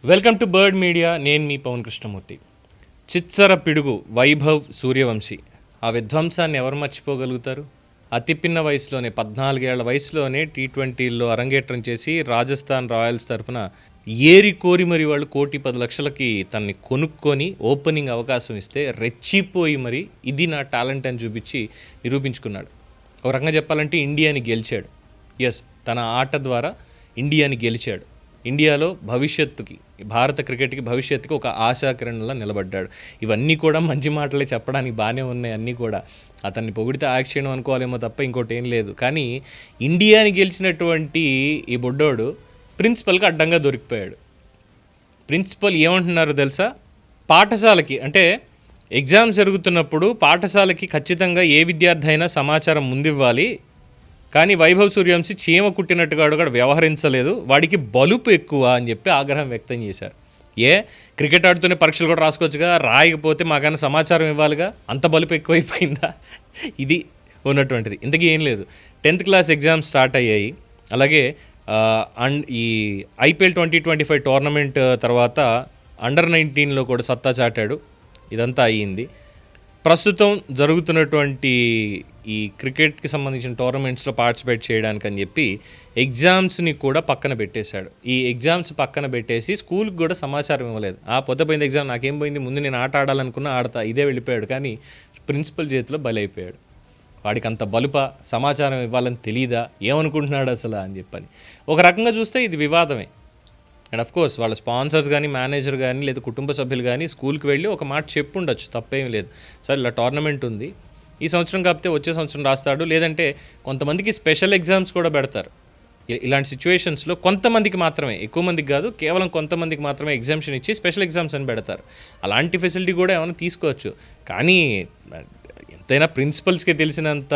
Welcome to bird media. నేను మీ పవన్ కృష్ణమూర్తి. చిత్సర పిడుగు వైభవ్ సూర్యవంశీ ఆ విధ్వంసాన్ని ఎవరు మర్చిపోగలుగుతారు? అతి పిన్న వయసులోనే 14 ఏళ్ల వయసులోనే T20లో అరంగేట్రం చేసి రాజస్థాన్ రాయల్స్ తరఫున ఏరి కోరి మరి వాళ్ళు 1,10,00,000కి తనని కొనుక్కొని ఓపెనింగ్ అవకాశం ఇస్తే రెచ్చిపోయి మరి ఇది నా టాలెంట్ అని చూపించి నిరూపించుకున్నాడు. ఒక రకంగా చెప్పాలంటే ఇండియాని గెలిచాడు. ఎస్, తన ఆట ద్వారా ఇండియాని గెలిచాడు. ఇండియాలో భవిష్యత్తుకి, భారత క్రికెట్కి భవిష్యత్తుకి ఒక ఆశాకిరణంలా నిలబడ్డాడు. ఇవన్నీ కూడా మంచి మాటలే, చెప్పడానికి బాగానే ఉన్నాయి. అన్నీ కూడా అతన్ని పొగిడితే ఆక్షేణం అనుకోవాలేమో తప్ప ఇంకోటి ఏం లేదు. కానీ ఇండియాని గెలిచినటువంటి ఈ బుడ్డోడు ప్రిన్సిపల్కి అడ్డంగా దొరికిపోయాడు. ప్రిన్సిపల్ ఏమంటున్నారు తెలుసా? పాఠశాలకి అంటే ఎగ్జామ్స్ జరుగుతున్నప్పుడు పాఠశాలకి ఖచ్చితంగా ఏ విద్యార్థి అయినా సమాచారం ముందివ్వాలి. కానీ వైభవ్ సూర్యవంశీ చీమ కుట్టినట్టుగా కూడా వ్యవహరించలేదు, వాడికి బలుపు ఎక్కువ అని చెప్పి ఆగ్రహం వ్యక్తం చేశారు. క్రికెట్ ఆడుతూనే పరీక్షలు కూడా రాసుకోవచ్చుగా, రాయకపోతే మాకైనా సమాచారం ఇవ్వాలిగా, అంత బలుపు ఎక్కువైపోయిందా? ఇది ఉన్నటువంటిది. ఇంతకీ ఏం లేదు. 10th క్లాస్ ఎగ్జామ్స్ స్టార్ట్ అయ్యాయి. అలాగే అండ్ ఈ IPL 2025 టోర్నమెంట్ తర్వాత అండర్ 19లో కూడా సత్తా చాటాడు. ఇదంతా అయ్యింది. ప్రస్తుతం జరుగుతున్నటువంటి ఈ క్రికెట్కి సంబంధించిన టోర్నమెంట్స్లో పార్టిసిపేట్ చేయడానికి అని చెప్పి ఎగ్జామ్స్ని కూడా పక్కన పెట్టేశాడు. ఈ ఎగ్జామ్స్ పక్కన పెట్టేసి స్కూల్కి కూడా సమాచారం ఇవ్వలేదు. పొద్దుపోయింది ఎగ్జామ్, నాకేం పోయింది, ముందు నేను ఆట ఆడాలనుకున్నా ఆడతా, ఇదే వెళ్ళిపోయాడు. కానీ ప్రిన్సిపల్ చేతిలో బలైపోయాడు. వాడికి అంత బలుప, సమాచారం ఇవ్వాలని తెలీదా, ఏమనుకుంటున్నాడు అసలు అని చెప్పని. ఒక రకంగా చూస్తే ఇది వివాదమే. అండ్ అఫ్కోర్స్ వాళ్ళ స్పాన్సర్స్ కానీ, మేనేజర్ కానీ, లేదా కుటుంబ సభ్యులు కానీ స్కూల్కి వెళ్ళి ఒక మాట చెప్పుండొచ్చు, తప్పేం లేదు. సార్ ఇలా టోర్నమెంట్ ఉంది, ఈ సంవత్సరం కాకపోతే వచ్చే సంవత్సరం రాస్తాడు. లేదంటే కొంతమందికి స్పెషల్ ఎగ్జామ్స్ కూడా పెడతారు. ఇలాంటి సిచ్యువేషన్స్లో కొంతమందికి మాత్రమే, ఎక్కువ మందికి కాదు, కేవలం కొంతమందికి మాత్రమే ఎగ్జామ్షన్ ఇచ్చి స్పెషల్ ఎగ్జామ్స్ అని పెడతారు. అలాంటి ఫెసిలిటీ కూడా ఏమైనా తీసుకోవచ్చు. కానీ ఎంతైనా ప్రిన్సిపల్స్కి తెలిసినంత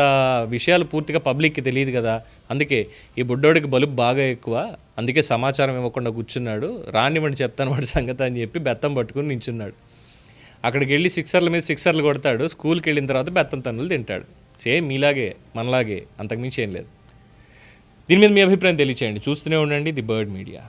విషయాలు పూర్తిగా పబ్లిక్కి తెలియదు కదా. అందుకే ఈ బుడ్డోడికి బలుపు బాగా ఎక్కువ, అందుకే సమాచారం ఇవ్వకుండా కూర్చున్నాడు. రానివ్వండి చెప్తాను వాడి సంగతి అని చెప్పి బెత్తం పట్టుకుని నించున్నాడు. అక్కడికి వెళ్ళి సిక్సర్ల మీద సిక్సర్లు కొడతాడు. స్కూల్కి వెళ్ళిన తర్వాత బెత్తం తన్నులు తింటాడు. సేమ్ మీలాగే, మనలాగే, అంతకుమించి ఏం లేదు. దీని మీద మీ అభిప్రాయం తెలియచేయండి. చూస్తూనే ఉండండి ది బర్డ్ మీడియా.